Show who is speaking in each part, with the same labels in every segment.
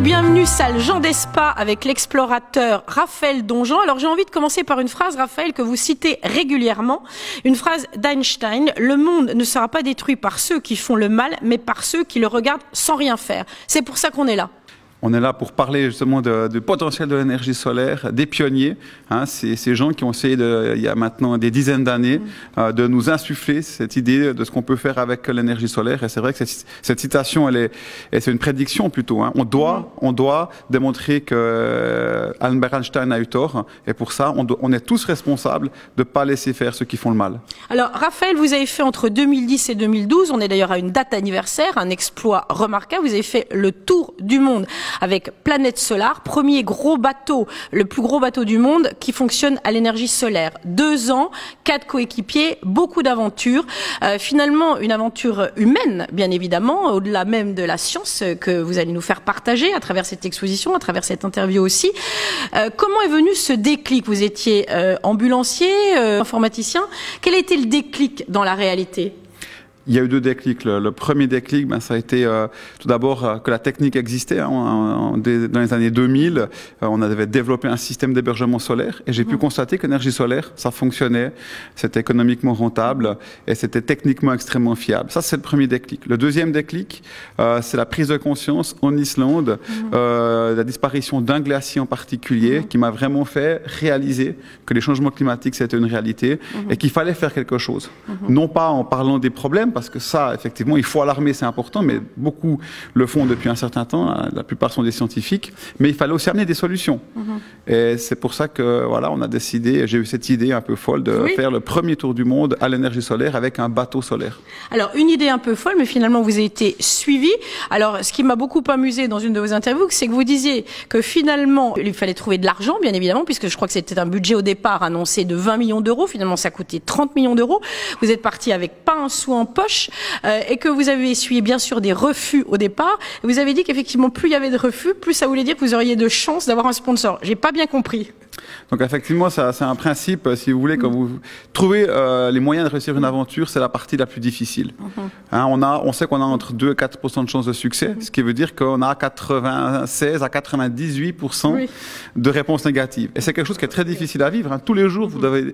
Speaker 1: Bienvenue salle Jean Despas avec l'explorateur Raphaël Donjean. Alors j'ai envie de commencer par une phrase, Raphaël, que vous citez régulièrement, une phrase d'Einstein: le monde ne sera pas détruit par ceux qui font le mal, mais par ceux qui le regardent sans rien faire. C'est pour ça qu'on est là.
Speaker 2: On est là pour parler justement du potentiel de l'énergie solaire, des pionniers, hein, ces gens qui ont essayé, il y a maintenant des dizaines d'années, de nous insuffler cette idée de ce qu'on peut faire avec l'énergie solaire. Et c'est vrai que cette citation, c'est une prédiction plutôt. Hein. On doit démontrer que Albert Einstein a eu tort. Et pour ça, on est tous responsables de ne pas laisser faire ceux qui font le mal.
Speaker 1: Alors, Raphaël, vous avez fait entre 2010 et 2012, on est d'ailleurs à une date anniversaire, un exploit remarquable. Vous avez fait le tour du monde avec Planète Solar, premier gros bateau, le plus gros bateau du monde qui fonctionne à l'énergie solaire. 2 ans, 4 coéquipiers, beaucoup d'aventures. Finalement, une aventure humaine, bien évidemment, au-delà même de la science que vous allez nous faire partager à travers cette exposition, à travers cette interview aussi. Comment est venu ce déclic? Vous étiez ambulancier, informaticien. Quel a été le déclic dans la réalité?
Speaker 2: Il y a eu 2 déclics. Le premier déclic, ça a été tout d'abord que la technique existait. Hein, dans les années 2000, on avait développé un système d'hébergement solaire et j'ai pu constater que l'énergie solaire, ça fonctionnait, c'était économiquement rentable et c'était techniquement extrêmement fiable. Ça, c'est le premier déclic. Le deuxième déclic, c'est la prise de conscience en Islande, la disparition d'un glacier en particulier qui m'a vraiment fait réaliser que les changements climatiques, c'était une réalité et qu'il fallait faire quelque chose. Non pas en parlant des problèmes, parce que ça, effectivement, il faut alarmer, c'est important, mais beaucoup le font depuis un certain temps, la plupart sont des scientifiques, mais il fallait aussi amener des solutions. Et c'est pour ça que, voilà, on a décidé, j'ai eu cette idée un peu folle de faire le premier tour du monde à l'énergie solaire avec un bateau solaire.
Speaker 1: Alors, une idée un peu folle, mais finalement, vous avez été suivi. Alors, ce qui m'a beaucoup amusé dans une de vos interviews, c'est que vous disiez que finalement, il fallait trouver de l'argent, bien évidemment, puisque je crois que c'était un budget au départ annoncé de 20 millions d'euros. Finalement, ça coûtait 30 millions d'euros. Vous êtes parti avec pas un sou en poche. Et que vous avez essuyé bien sûr des refus au départ. Et vous avez dit qu'effectivement plus il y avait de refus, plus ça voulait dire que vous auriez de chances d'avoir un sponsor. J'ai pas bien compris.
Speaker 2: Donc effectivement, c'est un principe, si vous voulez, quand vous trouvez les moyens de réussir une aventure, c'est la partie la plus difficile. Hein, on sait qu'on a entre 2 et 4% de chances de succès, ce qui veut dire qu'on a 96 à 98% de réponses négatives. Et c'est quelque chose qui est très difficile à vivre. Hein. Tous les jours,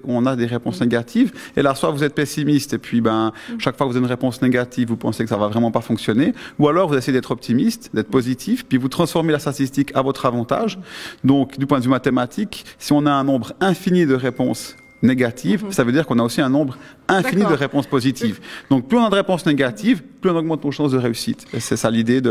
Speaker 2: on a des réponses négatives. Et là, soit vous êtes pessimiste, et puis chaque fois que vous avez une réponse négative, vous pensez que ça va vraiment pas fonctionner. Ou alors, vous essayez d'être optimiste, d'être positif, puis vous transformez la statistique à votre avantage. Donc, du point de vue mathématique, si on a un nombre infini de réponses négatives, ça veut dire qu'on a aussi un nombre infini de réponses positives. Donc, plus on a de réponses négatives, plus on augmente nos chances de réussite. Et c'est ça l'idée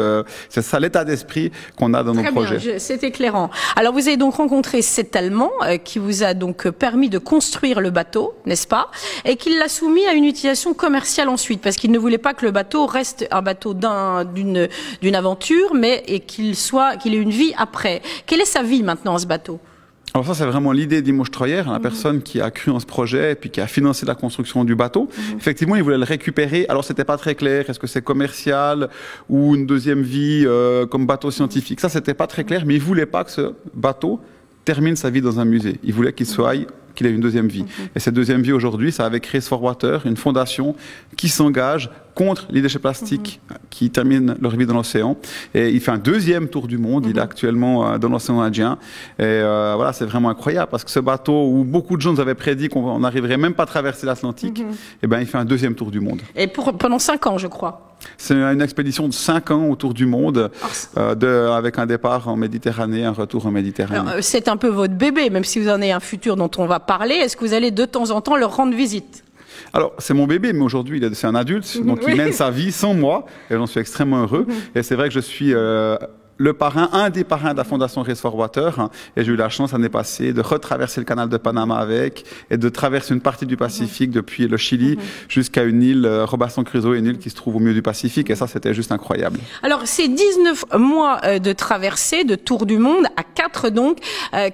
Speaker 2: c'est ça l'état d'esprit qu'on a dans nos projets.
Speaker 1: C'est éclairant. Alors, vous avez donc rencontré cet Allemand qui vous a donc permis de construire le bateau, n'est-ce pas? Et qui l'a soumis à une utilisation commerciale ensuite, parce qu'il ne voulait pas que le bateau reste un bateau d'une aventure, mais qu'il ait une vie après. Quelle est sa vie maintenant, ce bateau?
Speaker 2: Alors ça, c'est vraiment l'idée d'Imo Streuer, la personne qui a cru en ce projet et puis qui a financé la construction du bateau. Effectivement, il voulait le récupérer. Alors, c'était pas très clair. Est-ce que c'est commercial ou une deuxième vie comme bateau scientifique? Ça, c'était pas très clair, mais il voulait pas que ce bateau termine sa vie dans un musée. Il voulait qu'il ait une deuxième vie. Et cette deuxième vie aujourd'hui, ça avait créé For Water, une fondation qui s'engage contre les déchets plastiques qui terminent leur vie dans l'océan. Et il fait un deuxième tour du monde. Il est actuellement dans l'océan Indien. Et voilà, c'est vraiment incroyable parce que ce bateau où beaucoup de gens nous avaient prédit qu'on n'arriverait même pas à traverser l'Atlantique, eh ben, il fait un deuxième tour du monde.
Speaker 1: Et pendant 5 ans, je crois.
Speaker 2: C'est une expédition de 5 ans autour du monde, avec un départ en Méditerranée, un retour en Méditerranée.
Speaker 1: C'est un peu votre bébé, même si vous en avez un futur dont on va parler. Est-ce que vous allez de temps en temps leur rendre visite?
Speaker 2: Alors, c'est mon bébé, mais aujourd'hui, c'est un adulte, donc il mène sa vie sans moi, et j'en suis extrêmement heureux. Et c'est vrai que je suis le parrain, un des parrains de la fondation Race for Water, hein, et j'ai eu la chance l'année passée de retraverser le canal de Panama avec, et de traverser une partie du Pacifique depuis le Chili jusqu'à une île, Robinson Crusoe, une île qui se trouve au milieu du Pacifique, et ça, c'était juste incroyable.
Speaker 1: Alors, ces 19 mois de traversée, de tour du monde, à 4 donc,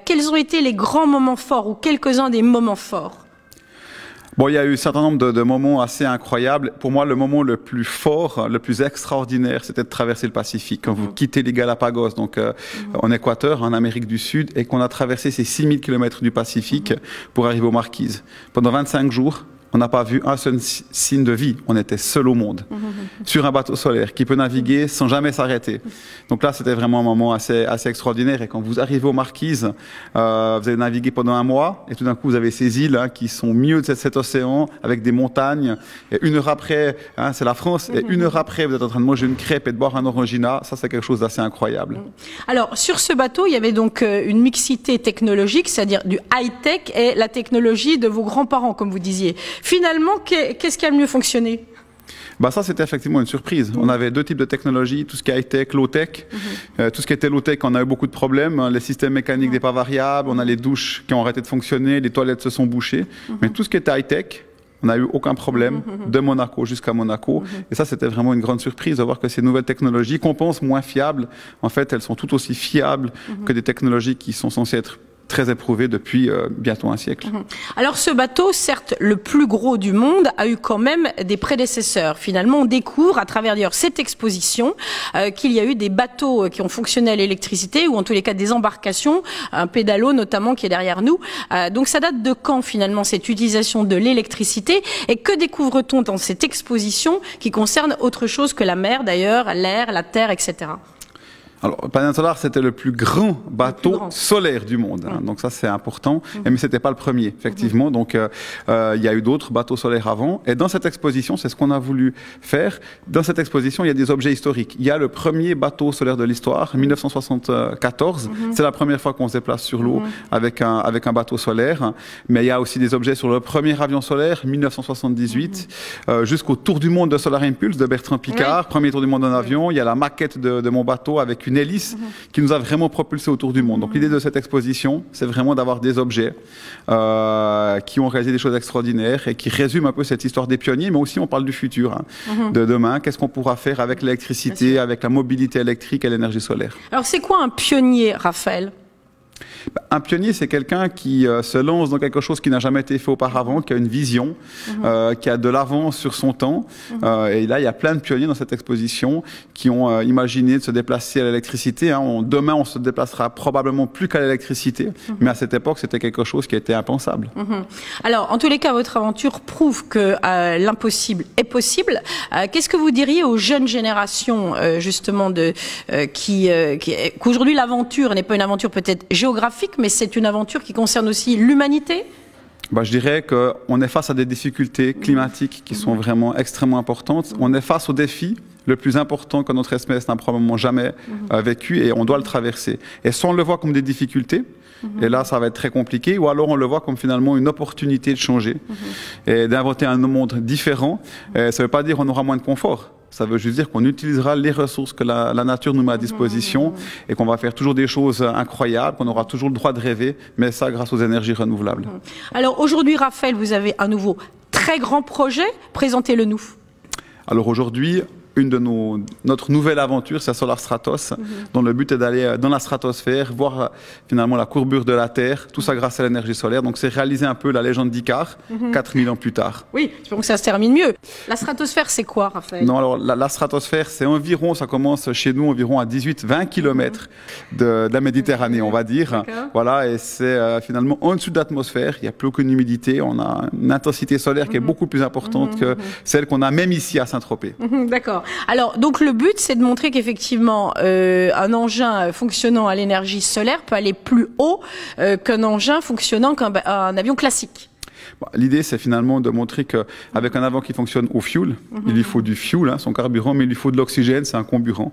Speaker 1: quels ont été les grands moments forts, ou quelques-uns des moments forts?
Speaker 2: Bon, il y a eu un certain nombre de moments assez incroyables. Pour moi, le moment le plus fort, le plus extraordinaire, c'était de traverser le Pacifique. Quand vous quittez les Galapagos, donc en Équateur, en Amérique du Sud, et qu'on a traversé ces 6000 km du Pacifique pour arriver aux Marquises. Pendant 25 jours, on n'a pas vu un seul signe de vie. On était seul au monde, sur un bateau solaire qui peut naviguer sans jamais s'arrêter. Donc là, c'était vraiment un moment assez extraordinaire. Et quand vous arrivez aux Marquises, vous avez navigué pendant un mois, et tout d'un coup, vous avez ces îles qui sont au milieu de cet océan, avec des montagnes. Et une heure après, c'est la France, et une heure après, vous êtes en train de manger une crêpe et de boire un orangina. Ça, c'est quelque chose d'assez incroyable.
Speaker 1: Alors, sur ce bateau, il y avait donc une mixité technologique, c'est-à-dire du high-tech et la technologie de vos grands-parents, comme vous disiez. Finalement, qu'est-ce qui a le mieux fonctionné?
Speaker 2: Bah ça, c'était effectivement une surprise. On avait deux types de technologies, tout ce qui est high-tech, low-tech. Tout ce qui était low-tech, on a eu beaucoup de problèmes. Les systèmes mécaniques des pas variables, on a les douches qui ont arrêté de fonctionner, les toilettes se sont bouchées. Mais tout ce qui était high-tech, on n'a eu aucun problème, de Monaco jusqu'à Monaco. Et ça, c'était vraiment une grande surprise de voir que ces nouvelles technologies, qu'on pense moins fiables, en fait, elles sont tout aussi fiables que des technologies qui sont censées être très éprouvé depuis bientôt un siècle.
Speaker 1: Alors ce bateau, certes le plus gros du monde, a eu quand même des prédécesseurs. Finalement, on découvre à travers d'ailleurs cette exposition qu'il y a eu des bateaux qui ont fonctionné à l'électricité, ou en tous les cas des embarcations, un pédalo notamment qui est derrière nous. Donc ça date de quand finalement cette utilisation de l'électricité, et que découvre-t-on dans cette exposition qui concerne autre chose que la mer d'ailleurs, l'air, la terre, etc.
Speaker 2: Alors, Panel Solar, c'était le plus grand bateau solaire du monde. Donc ça, c'est important. Mais c'était pas le premier, effectivement. Donc, il y a eu d'autres bateaux solaires avant. Et dans cette exposition, c'est ce qu'on a voulu faire. Dans cette exposition, il y a des objets historiques. Il y a le premier bateau solaire de l'histoire, 1974. C'est la première fois qu'on se déplace sur l'eau avec un bateau solaire. Mais il y a aussi des objets sur le premier avion solaire, 1978, jusqu'au Tour du monde de Solar Impulse de Bertrand Piccard, premier Tour du monde en avion. Il y a la maquette de mon bateau avec une hélice qui nous a vraiment propulsé autour du monde. Donc l'idée de cette exposition, c'est vraiment d'avoir des objets qui ont réalisé des choses extraordinaires et qui résument un peu cette histoire des pionniers, mais aussi on parle du futur, de demain. Qu'est-ce qu'on pourra faire avec l'électricité, avec la mobilité électrique et l'énergie solaire.
Speaker 1: Alors c'est quoi un pionnier, Raphaël ?
Speaker 2: Un pionnier, c'est quelqu'un qui se lance dans quelque chose qui n'a jamais été fait auparavant, qui a une vision, qui a de l'avance sur son temps. Et là, il y a plein de pionniers dans cette exposition qui ont imaginé de se déplacer à l'électricité. Demain, on se déplacera probablement plus qu'à l'électricité, mais à cette époque, c'était quelque chose qui était impensable.
Speaker 1: Alors, en tous les cas, votre aventure prouve que l'impossible est possible. Qu'est-ce que vous diriez aux jeunes générations, justement, qu'aujourd'hui, l'aventure n'est pas une aventure peut-être géographique, mais c'est une aventure qui concerne aussi l'humanité?
Speaker 2: Je dirais qu'on est face à des difficultés climatiques qui sont vraiment extrêmement importantes. On est face au défi le plus important que notre espèce n'a probablement jamais vécu, et on doit le traverser. Et soit on le voit comme des difficultés, et là ça va être très compliqué, ou alors on le voit comme finalement une opportunité de changer et d'inventer un monde différent. Et ça ne veut pas dire qu'on aura moins de confort. Ça veut juste dire qu'on utilisera les ressources que la nature nous met à disposition et qu'on va faire toujours des choses incroyables, qu'on aura toujours le droit de rêver, mais ça grâce aux énergies renouvelables. Alors
Speaker 1: aujourd'hui, Raphaël, vous avez un nouveau très grand projet. Présentez-le nous.
Speaker 2: Alors aujourd'hui, notre nouvelle aventure, c'est Solar Stratos, dont le but est d'aller dans la stratosphère, voir finalement la courbure de la Terre, tout ça grâce à l'énergie solaire. Donc c'est réaliser un peu la légende d'Icare, 4000 ans plus tard.
Speaker 1: Oui, j'espère que ça se termine mieux. La stratosphère, c'est quoi, Raphaël?
Speaker 2: Non, alors la stratosphère, c'est environ, ça commence chez nous environ à 18-20 km de la Méditerranée, on va dire. Voilà, et c'est finalement en dessous de l'atmosphère, il n'y a plus aucune humidité, on a une intensité solaire qui est beaucoup plus importante que celle qu'on a même ici à Saint-Tropez.
Speaker 1: D'accord. Alors, donc le but, c'est de montrer qu'effectivement, un engin fonctionnant à l'énergie solaire peut aller plus haut qu'un engin fonctionnant qu'un avion classique.
Speaker 2: L'idée, c'est finalement de montrer qu'avec un avion qui fonctionne au fuel, il lui faut du fuel, son carburant, mais il lui faut de l'oxygène, c'est un comburant.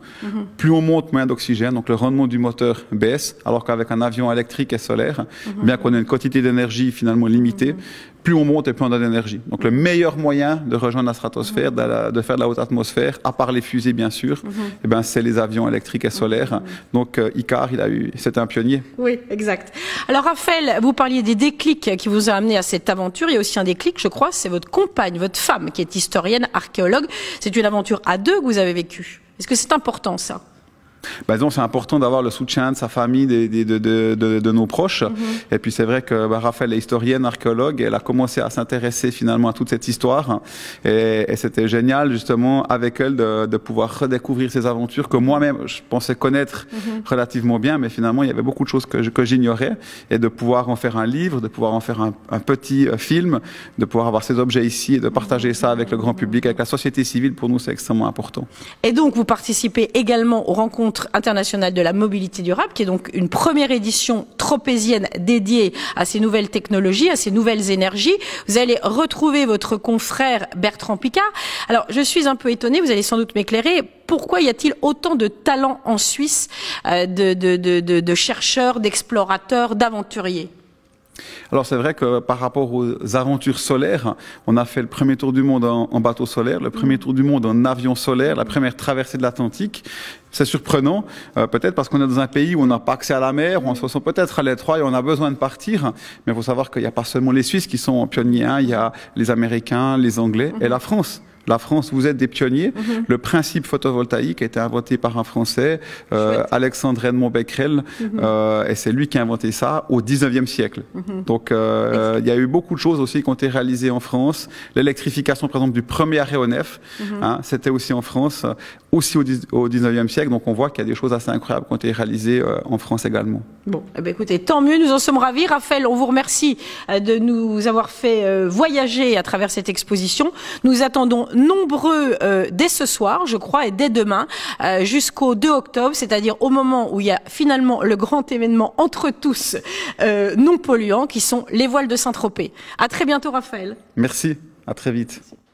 Speaker 2: Plus on monte, moins d'oxygène, donc le rendement du moteur baisse, alors qu'avec un avion électrique et solaire, bien qu'on ait une quantité d'énergie finalement limitée, plus on monte et plus on a d'énergie. Donc le meilleur moyen de rejoindre la stratosphère, de faire de la haute atmosphère, à part les fusées bien sûr, c'est les avions électriques et solaires. Donc Icare, c'était un pionnier.
Speaker 1: Oui, exact. Alors Raphaël, vous parliez des déclics qui vous ont amené à cette aventure. Il y a aussi un déclic, je crois, c'est votre compagne, votre femme, qui est historienne, archéologue. C'est une aventure à deux que vous avez vécue. Est-ce que c'est important ça ?
Speaker 2: Donc c'est important d'avoir le soutien de sa famille, de nos proches. Et puis c'est vrai que Raphaël est historienne, archéologue, et elle a commencé à s'intéresser finalement à toute cette histoire. Et c'était génial justement avec elle de pouvoir redécouvrir ces aventures que moi-même je pensais connaître relativement bien, mais finalement il y avait beaucoup de choses que j'ignorais. Et de pouvoir en faire un livre, de pouvoir en faire un petit film, de pouvoir avoir ces objets ici et de partager ça avec le grand public, avec la société civile, pour nous c'est extrêmement important.
Speaker 1: Et donc vous participez également aux rencontres internationales de la mobilité durable, qui est donc une première édition tropézienne dédiée à ces nouvelles technologies, à ces nouvelles énergies. Vous allez retrouver votre confrère Bertrand Piccard. Alors, je suis un peu étonnée, vous allez sans doute m'éclairer. Pourquoi y a-t-il autant de talents en Suisse, de chercheurs, d'explorateurs, d'aventuriers?
Speaker 2: Alors c'est vrai que par rapport aux aventures solaires, on a fait le premier tour du monde en bateau solaire, le premier tour du monde en avion solaire, la première traversée de l'Atlantique. C'est surprenant, peut-être parce qu'on est dans un pays où on n'a pas accès à la mer, où on se sent peut-être à l'étroit et on a besoin de partir. Mais il faut savoir qu'il n'y a pas seulement les Suisses qui sont pionniers, hein, il y a les Américains, les Anglais et la France. La France, vous êtes des pionniers. Le principe photovoltaïque a été inventé par un Français, Alexandre Edmond Becquerel, et c'est lui qui a inventé ça au 19e siècle. Donc, il y a eu beaucoup de choses aussi qui ont été réalisées en France. L'électrification, par exemple, du premier aéronef, hein, c'était aussi en France, aussi au 19e siècle. Donc, on voit qu'il y a des choses assez incroyables qui ont été réalisées en France également. Bon,
Speaker 1: eh bien, écoutez, tant mieux, nous en sommes ravis. Raphaël, on vous remercie de nous avoir fait voyager à travers cette exposition. Nous attendons nombreux dès ce soir, je crois, et dès demain, jusqu'au 2 octobre, c'est-à-dire au moment où il y a finalement le grand événement entre tous non polluant, qui sont les voiles de Saint-Tropez. À très bientôt, Raphaël.
Speaker 2: Merci, à très vite. Merci.